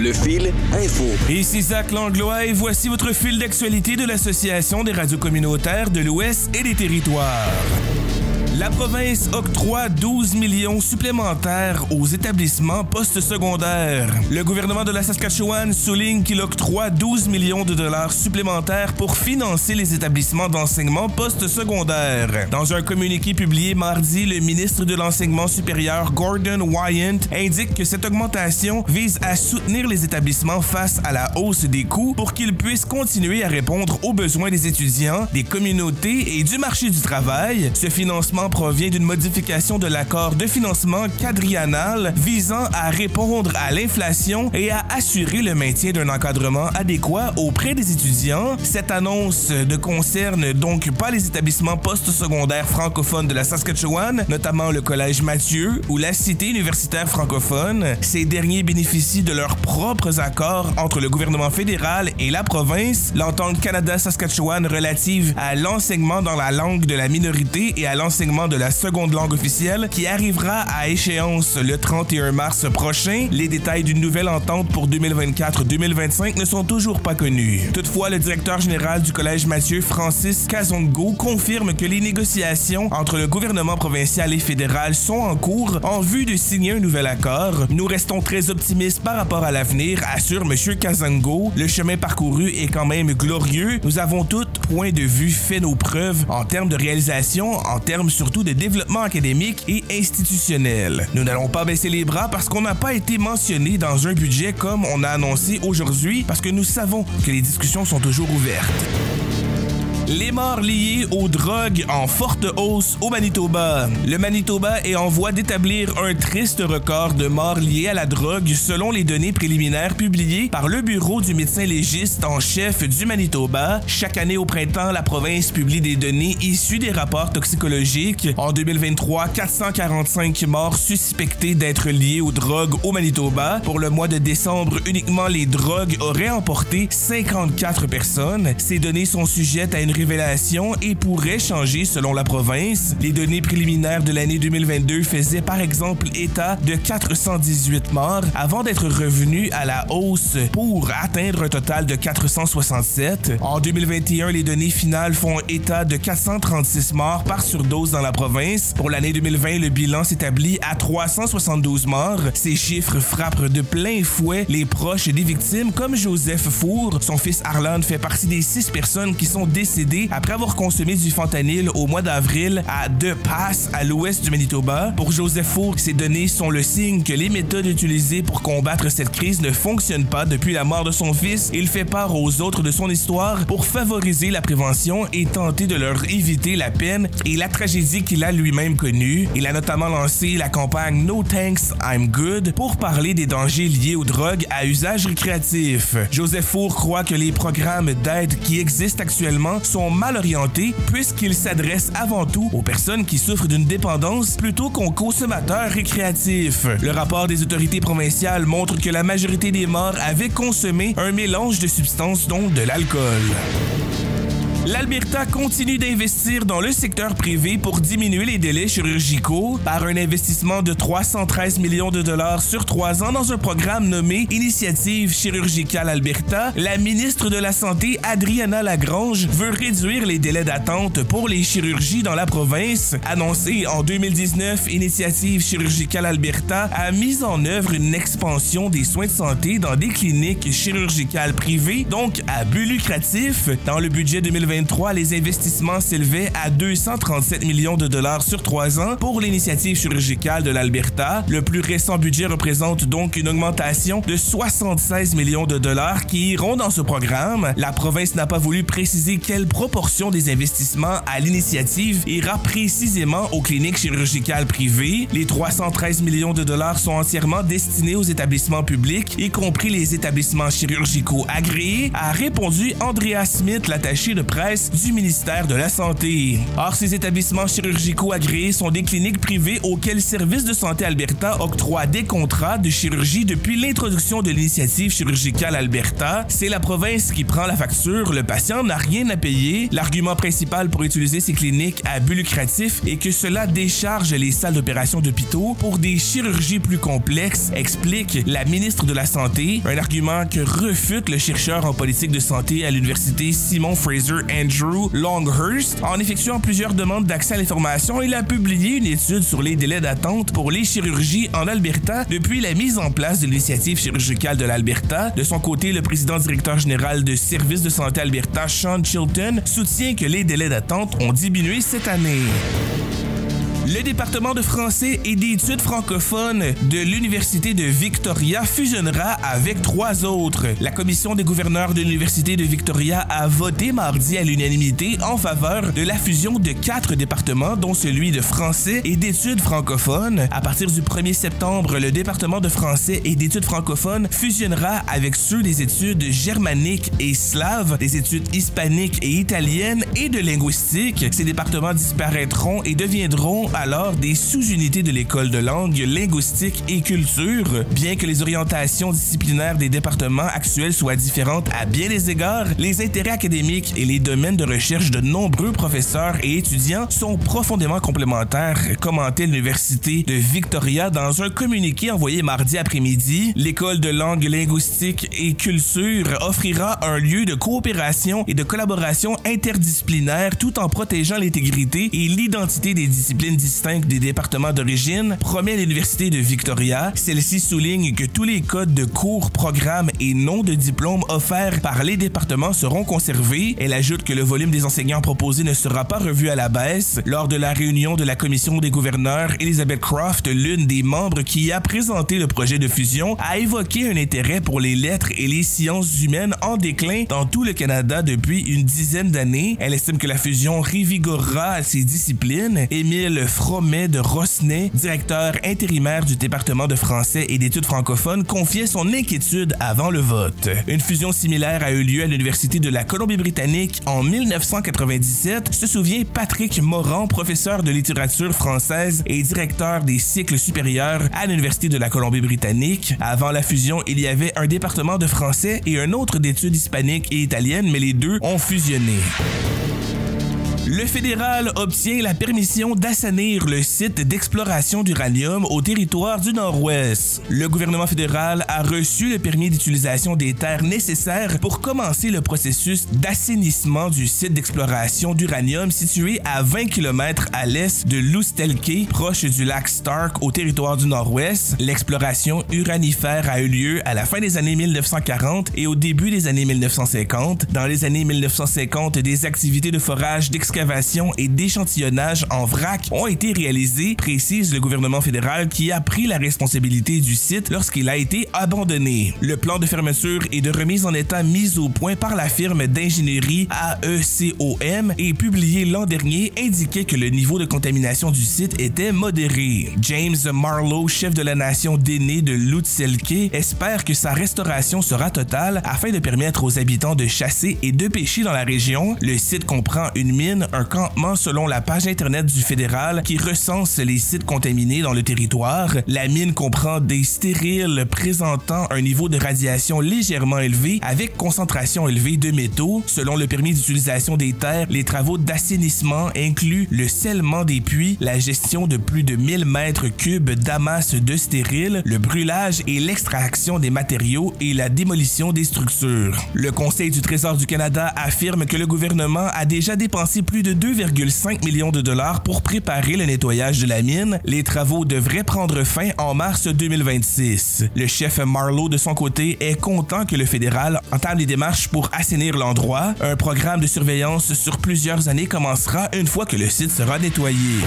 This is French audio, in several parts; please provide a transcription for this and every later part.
Le Fil Info. Ici Zach Langlois et voici votre fil d'actualité de l'Association des radios communautaires de l'Ouest et des Territoires. La province octroie 12 millions supplémentaires aux établissements postsecondaires. Le gouvernement de la Saskatchewan souligne qu'il octroie 12 millions de dollars supplémentaires pour financer les établissements d'enseignement postsecondaire. Dans un communiqué publié mardi, le ministre de l'Enseignement supérieur Gordon Wyant indique que cette augmentation vise à soutenir les établissements face à la hausse des coûts pour qu'ils puissent continuer à répondre aux besoins des étudiants, des communautés et du marché du travail. Ce financement provient d'une modification de l'accord de financement quadriennal visant à répondre à l'inflation et à assurer le maintien d'un encadrement adéquat auprès des étudiants. Cette annonce ne concerne donc pas les établissements postsecondaires francophones de la Saskatchewan, notamment le Collège Mathieu ou la Cité universitaire francophone. Ces derniers bénéficient de leurs propres accords entre le gouvernement fédéral et la province. L'entente Canada-Saskatchewan relative à l'enseignement dans la langue de la minorité et à l'enseignement de la seconde langue officielle qui arrivera à échéance le 31 mars prochain. Les détails d'une nouvelle entente pour 2024-2025 ne sont toujours pas connus. Toutefois, le directeur général du Collège Mathieu, Francis Kazongo, confirme que les négociations entre le gouvernement provincial et fédéral sont en cours en vue de signer un nouvel accord. Nous restons très optimistes par rapport à l'avenir, assure M. Kazongo. Le chemin parcouru est quand même glorieux. Nous avons tous, point de vue, fait nos preuves en termes de réalisation, en termes surtout de développement académique et institutionnel. Nous n'allons pas baisser les bras parce qu'on n'a pas été mentionné dans un budget comme on a annoncé aujourd'hui, parce que nous savons que les discussions sont toujours ouvertes. Les morts liées aux drogues en forte hausse au Manitoba. Le Manitoba est en voie d'établir un triste record de morts liées à la drogue selon les données préliminaires publiées par le Bureau du médecin légiste en chef du Manitoba. Chaque année au printemps, la province publie des données issues des rapports toxicologiques. En 2023, 445 morts suspectées d'être liées aux drogues au Manitoba. Pour le mois de décembre, uniquement les drogues auraient emporté 54 personnes. Ces données sont sujettes à une révélation et pourraient changer selon la province. Les données préliminaires de l'année 2022 faisaient par exemple état de 418 morts avant d'être revenus à la hausse pour atteindre un total de 467. En 2021, les données finales font état de 436 morts par surdose dans la province. Pour l'année 2020, le bilan s'établit à 372 morts. Ces chiffres frappent de plein fouet les proches des victimes comme Joseph Four. Son fils Harlan fait partie des 6 personnes qui sont décédées après avoir consommé du fentanyl au mois d'avril à De Pass, à l'ouest du Manitoba. Pour Joseph Four, ces données sont le signe que les méthodes utilisées pour combattre cette crise ne fonctionnent pas depuis la mort de son fils. Il fait part aux autres de son histoire pour favoriser la prévention et tenter de leur éviter la peine et la tragédie qu'il a lui-même connue. Il a notamment lancé la campagne No Thanks, I'm Good pour parler des dangers liés aux drogues à usage récréatif. Joseph Four croit que les programmes d'aide qui existent actuellement sont mal orientés puisqu'ils s'adressent avant tout aux personnes qui souffrent d'une dépendance plutôt qu'aux consommateurs récréatifs. Le rapport des autorités provinciales montre que la majorité des morts avaient consommé un mélange de substances dont de l'alcool. L'Alberta continue d'investir dans le secteur privé pour diminuer les délais chirurgicaux par un investissement de 313 millions de dollars sur 3 ans dans un programme nommé Initiative chirurgicale Alberta. La ministre de la Santé, Adriana Lagrange, veut réduire les délais d'attente pour les chirurgies dans la province. Annoncée en 2019, Initiative chirurgicale Alberta a mis en œuvre une expansion des soins de santé dans des cliniques chirurgicales privées, donc à but lucratif. Dans le budget 2023, les investissements s'élevaient à 237 millions de dollars sur 3 ans pour l'initiative chirurgicale de l'Alberta. Le plus récent budget représente donc une augmentation de 76 millions de dollars qui iront dans ce programme. La province n'a pas voulu préciser quelle proportion des investissements à l'initiative ira précisément aux cliniques chirurgicales privées. Les 313 millions de dollars sont entièrement destinés aux établissements publics, y compris les établissements chirurgicaux agréés, a répondu Andrea Smith, l'attaché de presse baisse du ministère de la Santé. Or, ces établissements chirurgicaux agréés sont des cliniques privées auxquelles Service de Santé Alberta octroie des contrats de chirurgie depuis l'introduction de l'initiative chirurgicale Alberta. C'est la province qui prend la facture, le patient n'a rien à payer. L'argument principal pour utiliser ces cliniques à but lucratif est que cela décharge les salles d'opération d'hôpitaux pour des chirurgies plus complexes, explique la ministre de la Santé, un argument que refute le chercheur en politique de santé à l'université Simon Fraser Andrew Longhurst. En effectuant plusieurs demandes d'accès à l'information, il a publié une étude sur les délais d'attente pour les chirurgies en Alberta depuis la mise en place de l'initiative chirurgicale de l'Alberta. De son côté, le président directeur général de Service de Santé Alberta, Sean Chilton, soutient que les délais d'attente ont diminué cette année. Le département de français et d'études francophones de l'Université de Victoria fusionnera avec 3 autres. La commission des gouverneurs de l'Université de Victoria a voté mardi à l'unanimité en faveur de la fusion de 4 départements, dont celui de français et d'études francophones. À partir du 1er septembre, le département de français et d'études francophones fusionnera avec ceux des études germaniques et slaves, des études hispaniques et italiennes et de linguistique. Ces départements disparaîtront et deviendront alors des sous-unités de l'école de langue, linguistique et culture. Bien que les orientations disciplinaires des départements actuels soient différentes à bien des égards, les intérêts académiques et les domaines de recherche de nombreux professeurs et étudiants sont profondément complémentaires, commentait l'Université de Victoria dans un communiqué envoyé mardi après-midi. L'école de langue, linguistique et culture offrira un lieu de coopération et de collaboration interdisciplinaire tout en protégeant l'intégrité et l'identité des disciplines distinctes des départements d'origine, promet l'Université de Victoria. Celle-ci souligne que tous les codes de cours, programmes et noms de diplômes offerts par les départements seront conservés. Elle ajoute que le volume des enseignants proposés ne sera pas revu à la baisse. Lors de la réunion de la commission des gouverneurs, Elizabeth Croft, l'une des membres qui a présenté le projet de fusion, a évoqué un intérêt pour les lettres et les sciences humaines en déclin dans tout le Canada depuis une dizaine d'années. Elle estime que la fusion revigorera ces disciplines. Émile Fromet de Rosnay, directeur intérimaire du département de français et d'études francophones, confiait son inquiétude avant le vote. Une fusion similaire a eu lieu à l'Université de la Colombie-Britannique en 1997, se souvient Patrick Morand, professeur de littérature française et directeur des cycles supérieurs à l'Université de la Colombie-Britannique. Avant la fusion, il y avait un département de français et un autre d'études hispaniques et italiennes, mais les deux ont fusionné. Le fédéral obtient la permission d'assainir le site d'exploration d'uranium au territoire du Nord-Ouest. Le gouvernement fédéral a reçu le permis d'utilisation des terres nécessaires pour commencer le processus d'assainissement du site d'exploration d'uranium situé à 20 km à l'est de Loustelke, proche du lac Stark au territoire du Nord-Ouest. L'exploration uranifère a eu lieu à la fin des années 1940 et au début des années 1950. Dans les années 1950, des activités de forage, d'excavation et d'échantillonnage en vrac ont été réalisés, précise le gouvernement fédéral qui a pris la responsabilité du site lorsqu'il a été abandonné. Le plan de fermeture et de remise en état mis au point par la firme d'ingénierie AECOM et publié l'an dernier indiquait que le niveau de contamination du site était modéré. James Marlowe, chef de la nation d'Aînés de Loutselke, espère que sa restauration sera totale afin de permettre aux habitants de chasser et de pêcher dans la région. Le site comprend une mine, un campement selon la page internet du fédéral qui recense les sites contaminés dans le territoire. La mine comprend des stériles présentant un niveau de radiation légèrement élevé avec concentration élevée de métaux. Selon le permis d'utilisation des terres, les travaux d'assainissement incluent le scellement des puits, la gestion de plus de 1000 mètres cubes d'amas de stériles, le brûlage et l'extraction des matériaux et la démolition des structures. Le Conseil du Trésor du Canada affirme que le gouvernement a déjà dépensé plus de 2,5 millions de dollars pour préparer le nettoyage de la mine. Les travaux devraient prendre fin en mars 2026. Le chef Marlowe, de son côté, est content que le fédéral entame les démarches pour assainir l'endroit. Un programme de surveillance sur plusieurs années commencera une fois que le site sera nettoyé.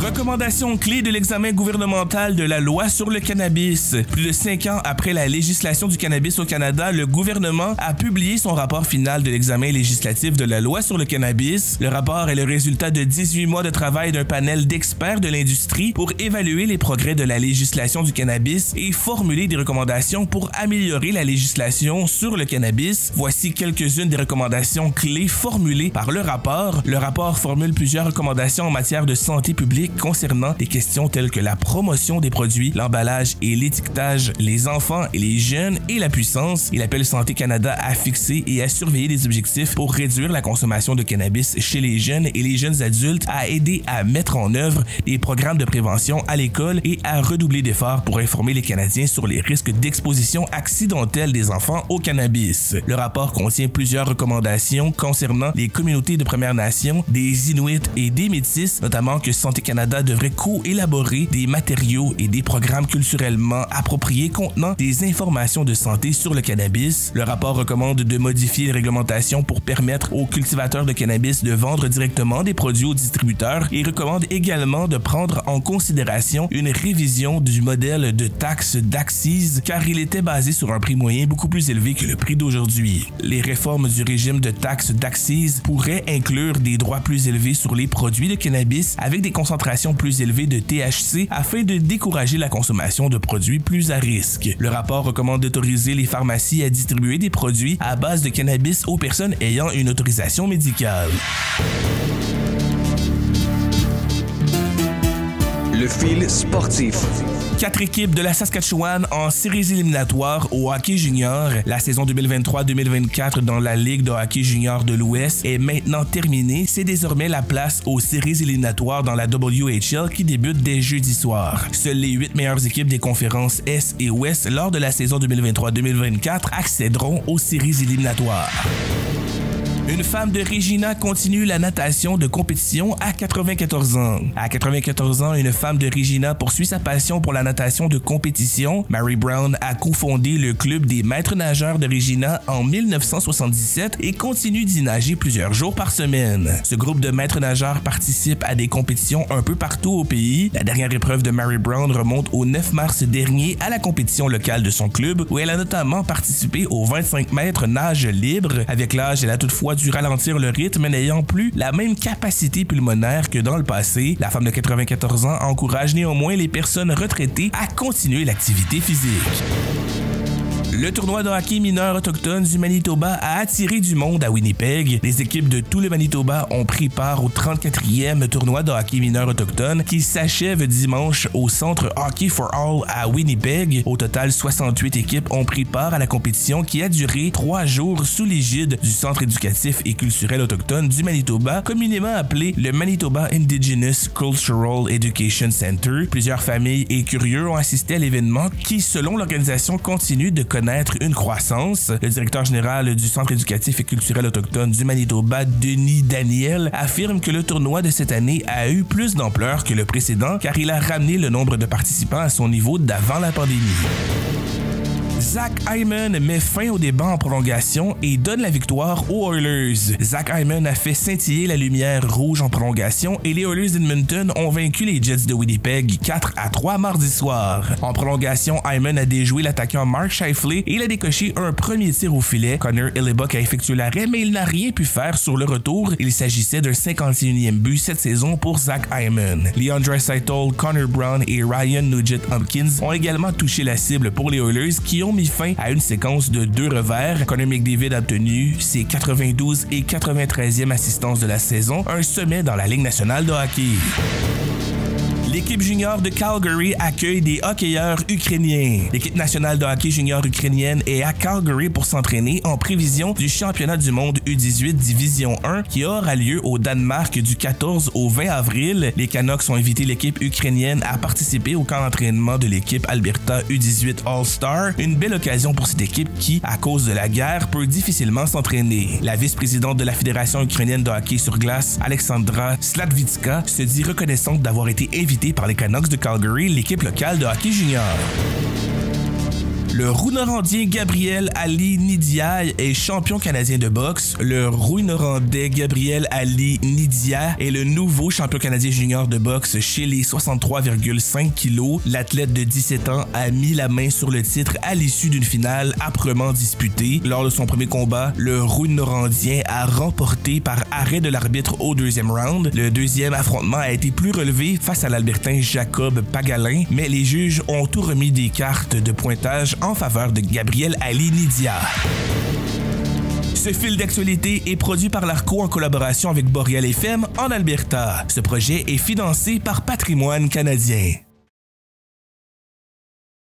Recommandation clé de l'examen gouvernemental de la loi sur le cannabis. Plus de 5 ans après la législation du cannabis au Canada, le gouvernement a publié son rapport final de l'examen législatif de la loi sur le cannabis. Le rapport est le résultat de 18 mois de travail d'un panel d'experts de l'industrie pour évaluer les progrès de la législation du cannabis et formuler des recommandations pour améliorer la législation sur le cannabis. Voici quelques-unes des recommandations clés formulées par le rapport. Le rapport formule plusieurs recommandations en matière de santé publique concernant des questions telles que la promotion des produits, l'emballage et l'étiquetage, les enfants et les jeunes et la puissance. Il appelle Santé Canada à fixer et à surveiller des objectifs pour réduire la consommation de cannabis chez les jeunes et les jeunes adultes, à aider à mettre en œuvre des programmes de prévention à l'école et à redoubler d'efforts pour informer les Canadiens sur les risques d'exposition accidentelle des enfants au cannabis. Le rapport contient plusieurs recommandations concernant les communautés de Premières Nations, des Inuits et des Métis, notamment que Santé Canada devrait co-élaborer des matériaux et des programmes culturellement appropriés contenant des informations de santé sur le cannabis. Le rapport recommande de modifier les réglementations pour permettre aux cultivateurs de cannabis de vendre directement des produits aux distributeurs et recommande également de prendre en considération une révision du modèle de taxe d'accise car il était basé sur un prix moyen beaucoup plus élevé que le prix d'aujourd'hui. Les réformes du régime de taxe d'accise pourraient inclure des droits plus élevés sur les produits de cannabis avec des concentrations plus élevées de THC afin de décourager la consommation de produits plus à risque. Le rapport recommande d'autoriser les pharmacies à distribuer des produits à base de cannabis aux personnes ayant une autorisation médicale. Le fil sportif. 4 équipes de la Saskatchewan en séries éliminatoires au hockey junior. La saison 2023-2024 dans la Ligue de hockey junior de l'Ouest est maintenant terminée. C'est désormais la place aux séries éliminatoires dans la WHL qui débute dès jeudi soir. Seules les 8 meilleures équipes des conférences Est et Ouest lors de la saison 2023-2024 accéderont aux séries éliminatoires. Une femme de Regina continue la natation de compétition à 94 ans. À 94 ans, une femme de Regina poursuit sa passion pour la natation de compétition. Mary Brown a cofondé le club des maîtres nageurs de Regina en 1977 et continue d'y nager plusieurs jours par semaine. Ce groupe de maîtres nageurs participe à des compétitions un peu partout au pays. La dernière épreuve de Mary Brown remonte au 9 mars dernier à la compétition locale de son club où elle a notamment participé aux 25 mètres nage libre. Avec l'âge, elle a toutefois dû ralentir le rythme, n'ayant plus la même capacité pulmonaire que dans le passé. La femme de 94 ans encourage néanmoins les personnes retraitées à continuer l'activité physique. Le tournoi de hockey mineur autochtone du Manitoba a attiré du monde à Winnipeg. Les équipes de tout le Manitoba ont pris part au 34e tournoi de hockey mineur autochtone qui s'achève dimanche au centre Hockey for All à Winnipeg. Au total, 68 équipes ont pris part à la compétition qui a duré 3 jours sous l'égide du Centre éducatif et culturel autochtone du Manitoba, communément appelé le Manitoba Indigenous Cultural Education Center. Plusieurs familles et curieux ont assisté à l'événement qui, selon l'organisation, continue de connaître une croissance. Le directeur général du Centre éducatif et culturel autochtone du Manitoba, Denis Daniel, affirme que le tournoi de cette année a eu plus d'ampleur que le précédent car il a ramené le nombre de participants à son niveau d'avant la pandémie. Zach Hyman met fin au débat en prolongation et donne la victoire aux Oilers. Zach Hyman a fait scintiller la lumière rouge en prolongation et les Oilers d'Edmonton ont vaincu les Jets de Winnipeg 4-3 mardi soir. En prolongation, Hyman a déjoué l'attaquant Mark Scheifele et il a décoché un premier tir au filet. Connor Hellebuyck a effectué l'arrêt, mais il n'a rien pu faire sur le retour. Il s'agissait d'un 51e but cette saison pour Zach Hyman. Leon Draisaitl, Connor Brown et Ryan Nugent-Hopkins ont également touché la cible pour les Oilers qui ont mis fin à une séquence de 2 revers. Connor McDavid a obtenu ses 92 et 93e assistances de la saison, un sommet dans la Ligue nationale de hockey. L'équipe junior de Calgary accueille des hockeyeurs ukrainiens. L'équipe nationale de hockey junior ukrainienne est à Calgary pour s'entraîner en prévision du championnat du monde U18 Division 1 qui aura lieu au Danemark du 14 au 20 avril. Les Canucks ont invité l'équipe ukrainienne à participer au camp d'entraînement de l'équipe Alberta U18 All-Star, une belle occasion pour cette équipe qui, à cause de la guerre, peut difficilement s'entraîner. La vice-présidente de la Fédération ukrainienne de hockey sur glace, Alexandra Sladvitska, se dit reconnaissante d'avoir été invitée par les Canucks de Calgary, l'équipe locale de hockey junior. Le Rouyn-Norandien Gabriel Ali Nidiaye est champion canadien de boxe. Le Rouyn-Norandais Gabriel Ali Nidiaye est le nouveau champion canadien junior de boxe chez les 63,5 kg. L'athlète de 17 ans a mis la main sur le titre à l'issue d'une finale âprement disputée. Lors de son premier combat, le Rouyn-Norandien a remporté par arrêt de l'arbitre au deuxième round. Le deuxième affrontement a été plus relevé face à l'Albertain Jacob Pagalin, mais les juges ont tout remis des cartes de pointage en faveur de Gabriel Ali Nidiaye. Ce fil d'actualité est produit par l'Arco en collaboration avec Boréal FM en Alberta. Ce projet est financé par Patrimoine canadien.